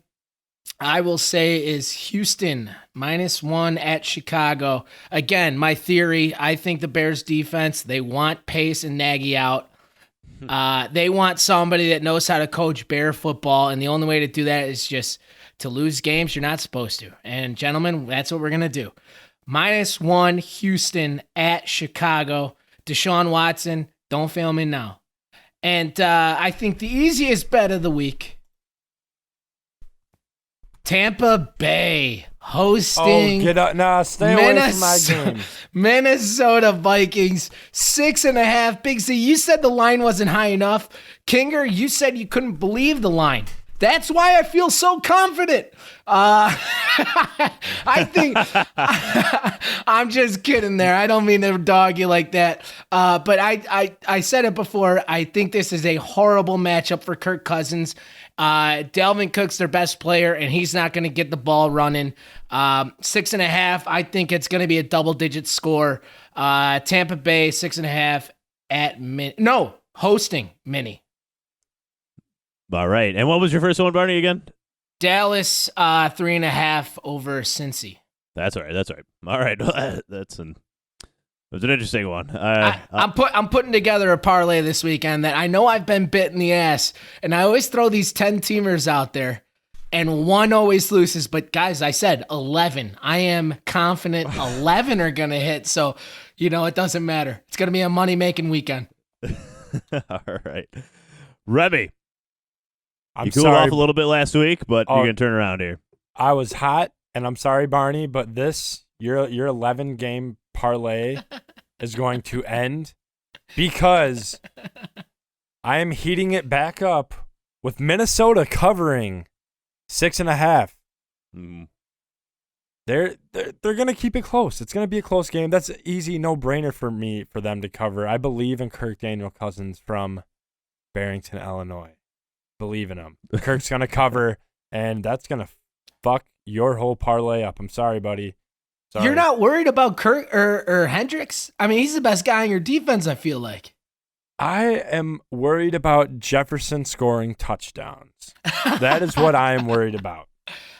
I will say is Houston -1 at Chicago. Again, my theory, I think the Bears defense, they want Pace and Nagy out. They want somebody that knows how to coach Bear football, and the only way to do that is just to lose games you're not supposed to. And gentlemen, that's what we're going to do. -1 Houston at Chicago. Deshaun Watson, don't fail me now. And I think the easiest bet of the week, Tampa Bay hosting get up. Nah, stay away from my game. Minnesota Vikings, 6.5. Big Z, you said the line wasn't high enough. Kinger, you said you couldn't believe the line. That's why I feel so confident. I think I'm just kidding there. I don't mean to dog you like that. But I said it before. I think this is a horrible matchup for Kirk Cousins. Dalvin Cook's their best player, and he's not going to get the ball running. 6.5. I think it's going to be a double-digit score. Tampa Bay 6.5 at hosting Mini. All right. And what was your first one, Barney, again? Dallas 3.5 over Cincy. That's all right. All right. That's an interesting one. I'm putting together a parlay this weekend that I know I've been bit in the ass, and I always throw these 10-teamers out there, and one always loses. But guys, I said 11. I am confident 11 are gonna hit. So it doesn't matter. It's gonna be a money-making weekend. All right, Remy. I'm you cooled sorry. off a little bit last week, but you're gonna turn around here. I was hot, and I'm sorry, Barney, but your 11-game parlay is going to end because I am heating it back up with Minnesota covering 6.5. They're gonna keep it close. It's gonna be a close game. That's an easy no-brainer for them to cover. I believe in Kirk Daniel Cousins from Barrington, Illinois. Believe in him. Kirk's gonna cover, and that's gonna fuck your whole parlay up. I'm sorry, buddy. Sorry. You're not worried about Kirk or Hendricks? I mean, he's the best guy on your defense, I feel like. I am worried about Jefferson scoring touchdowns. That is what I am worried about.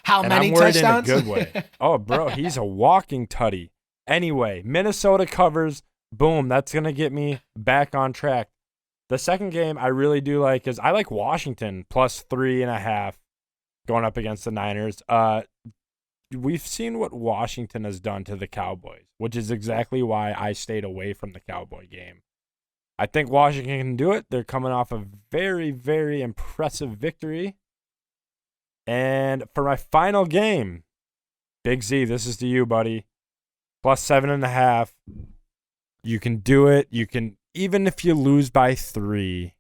How many I'm worried touchdowns? In a good way. Oh, bro, he's a walking tutty. Anyway, Minnesota covers. Boom, that's going to get me back on track. The second game I really do like is I like Washington +3.5 going up against the Niners. We've seen what Washington has done to the Cowboys, which is exactly why I stayed away from the Cowboy game. I think Washington can do it. They're coming off a very, very impressive victory. And for my final game, Big Z, this is to you, buddy. +7.5. You can do it. You can, even if you lose by 3,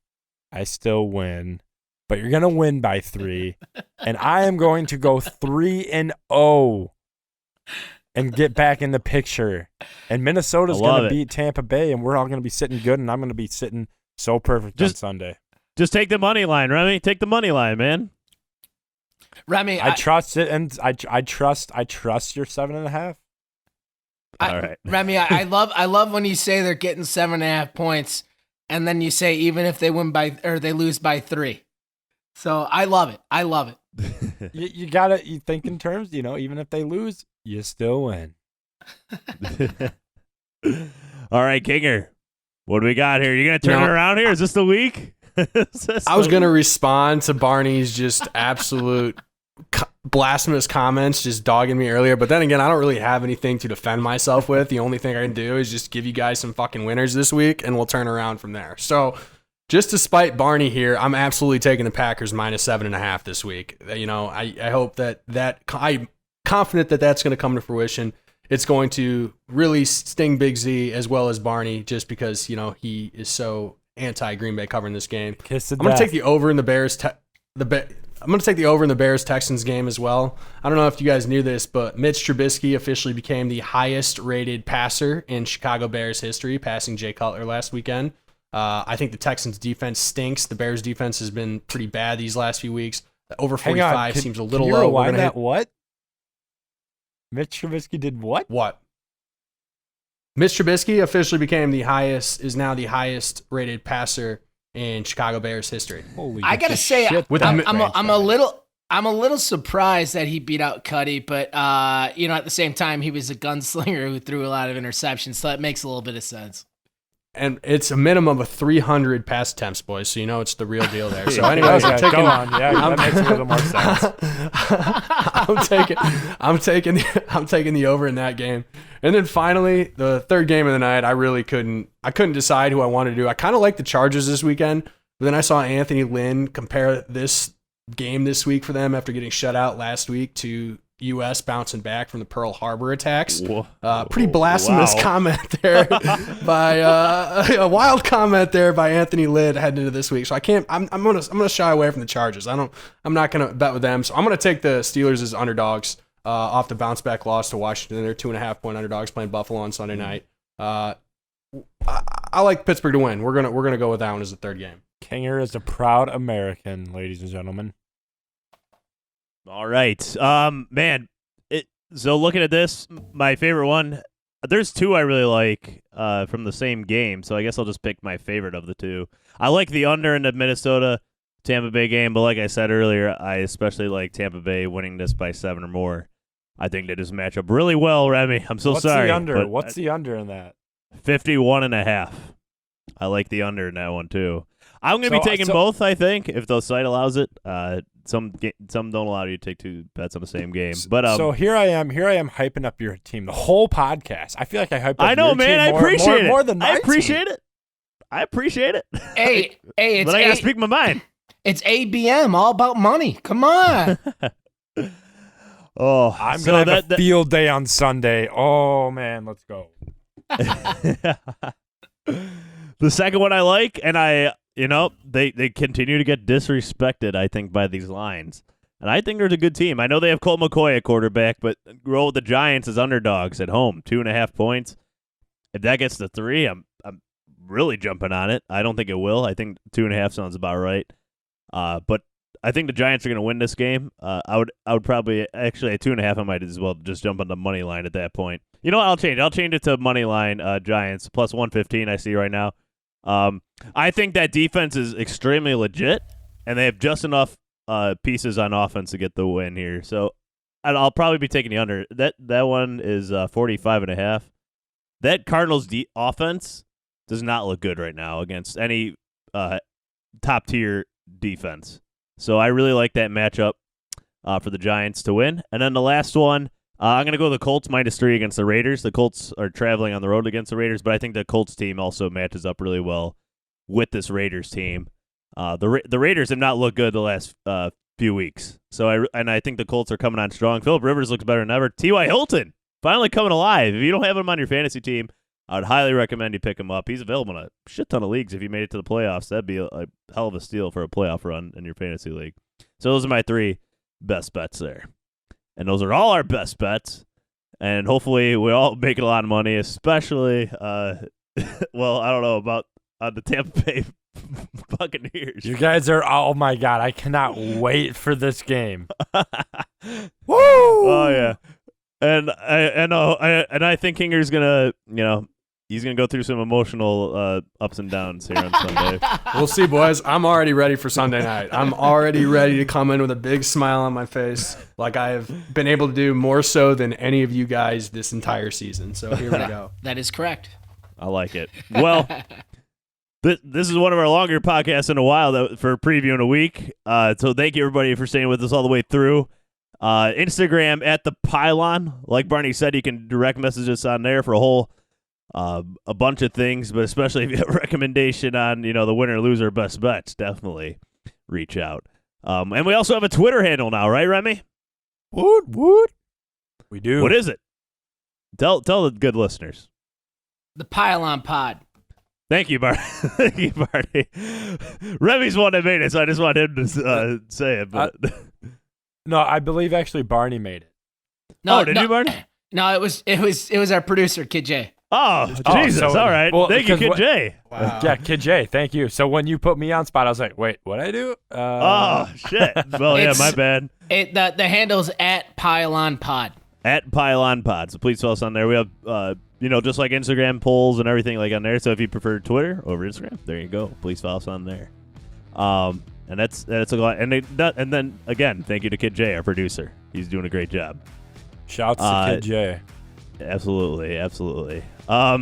I still win. But you're going to win by 3. And I am going to go 3-0 and get back in the picture. And Minnesota's going to beat Tampa Bay, and we're all going to be sitting good, and I'm going to be sitting so perfect on Sunday. Just take the money line, Remy. Take the money line, man. Remy, I trust it, and I trust your 7.5. All right, Remy, I love when you say they're getting 7.5 points, and then you say even if they they lose by 3. So I love it. I love it. You think in terms, even if they lose, you still win. All right, Kinger, what do we got here? You gonna turn it around here? Is this the week? I was gonna respond to Barney's just absolute blasphemous comments, just dogging me earlier. But then again, I don't really have anything to defend myself with. The only thing I can do is just give you guys some fucking winners this week, and we'll turn around from there. So, just to spite Barney here, I'm absolutely taking the Packers minus 7.5 this week. I hope that I'm confident that that's going to come to fruition. It's going to really sting Big Z as well as Barney, just because he is so anti-Green Bay covering this game. I'm going to take the over in the Bears. I'm going to take the over in the Bears-Texans game as well. I don't know if you guys knew this, but Mitch Trubisky officially became the highest-rated passer in Chicago Bears history, passing Jay Cutler last weekend. I think the Texans' defense stinks. The Bears' defense has been pretty bad these last few weeks. Over 45 seems a little low. Why that? What? Mitch Trubisky did what? What? Mitch Trubisky officially is now the highest-rated passer in Chicago Bears history. I gotta say, I'm a little surprised that he beat out Cuddy, but at the same time, he was a gunslinger who threw a lot of interceptions, so that makes a little bit of sense. And it's a minimum of 300 pass attempts, boys. So it's the real deal there. So, anyways, go on. Yeah, that makes a little more sense. I'm taking the over in that game. And then finally, the third game of the night, I couldn't decide who I wanted to do. I kind of like the Chargers this weekend, but then I saw Anthony Lynn compare this game this week for them after getting shut out last week to U.S. bouncing back from the Pearl Harbor attacks. Pretty blasphemous comment there by a wild comment there by Anthony Lynn heading into this week. So I'm gonna shy away from the Chargers. I'm not gonna bet with them. So I'm gonna take the Steelers as underdogs off the bounce back loss to Washington. They're 2.5-point underdogs playing Buffalo on Sunday night. I like Pittsburgh to win. We're gonna go with that one as the third game. Kinger is a proud American, ladies and gentlemen. All right. Man, so looking at this, my favorite one, there's two I really like from the same game, so I guess I'll just pick my favorite of the two. I like the under in the Minnesota-Tampa Bay game, but like I said earlier, I especially like Tampa Bay winning this by 7 or more. I think they just match up really well, Remy. I'm so sorry. What's the under in that? 51.5. I like the under in that one, too. I'm going to be taking both, I think, if the site allows it. Some don't allow you to take two bets on the same game. But so here I am hyping up your team. The whole podcast. I feel like I hyped up I know, your man. team I appreciate it. More than my I appreciate team. it. I appreciate it. Hey, it's but I gotta speak my mind. It's ABM, all about money. Come on. I'm gonna have a field day on Sunday. Oh man, let's go. The second one I like, and they continue to get disrespected, I think, by these lines. And I think they're a good team. I know they have Colt McCoy at quarterback, but roll with the Giants as underdogs at home, 2.5 points. If that gets to 3, I'm really jumping on it. I don't think it will. I think 2.5 sounds about right. But I think the Giants are going to win this game. I would probably actually at 2.5. I might as well just jump on the money line at that point. You know what? I'll change it to money line Giants plus 115. I see right now. I think that defense is extremely legit, and they have just enough pieces on offense to get the win here. So I'll probably be taking the under. That one is 45.5. That Cardinals offense does not look good right now against any top tier defense. So I really like that matchup for the Giants to win. And then the last one, I'm going to go the Colts -3 against the Raiders. The Colts are traveling on the road against the Raiders, but I think the Colts team also matches up really well with this Raiders team. The Raiders have not looked good the last few weeks. So I think the Colts are coming on strong. Phillip Rivers looks better than ever. T.Y. Hilton finally coming alive. If you don't have him on your fantasy team, I would highly recommend you pick him up. He's available in a shit ton of leagues. If you made it to the playoffs, that'd be a hell of a steal for a playoff run in your fantasy league. So those are my 3 best bets there. And those are all our best bets. and hopefully we all make a lot of money, especially, well, I don't know about the Tampa Bay Buccaneers. You guys are, oh my God, I cannot wait for this game. Woo! Oh, yeah. And I think Kinger's going to, he's going to go through some emotional ups and downs here on Sunday. We'll see, boys. I'm already ready for Sunday night. I'm already ready to come in with a big smile on my face, like I have been able to do more so than any of you guys this entire season. So here we go. That is correct. I like it. Well, this is one of our longer podcasts in a while for previewing a week. So thank you, everybody, for staying with us all the way through. Instagram at the Pylon. Like Barney said, you can direct message us on there for a bunch of things, but especially if you have a recommendation on, the winner, loser, best bets, definitely reach out. And we also have a Twitter handle now, right, Remy? Woot. We do. What is it? Tell the good listeners. The Pylon Pod. Thank you, Barney. Thank you, Barney. Remy's one that made it, so I just want him to say it. But No, I believe actually Barney made it. No, did you, Barney? No, it was our producer, Kid J. Oh, Jesus. So, all right. well, thank you, Kid J. Wow. Yeah, Kid J, thank you. So when you put me on spot, I was like, wait, what'd I do? Oh, shit. Well, yeah, my bad. The handle's at Pylon Pod. At Pylon Pod. So please follow us on there. We have, just like Instagram polls and everything like on there. So if you prefer Twitter over Instagram, there you go. Please follow us on there. And that's a lot. And then again, thank you to Kid J, our producer. He's doing a great job. Shouts to Kid J. Absolutely.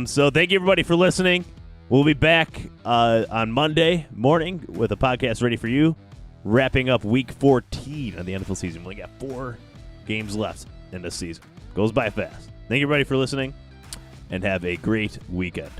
So thank you everybody for listening. We'll be back on Monday morning with a podcast ready for you, wrapping up Week 14 of the NFL season. We got 4 games left in this season. Goes by fast. Thank you everybody for listening, and have a great weekend.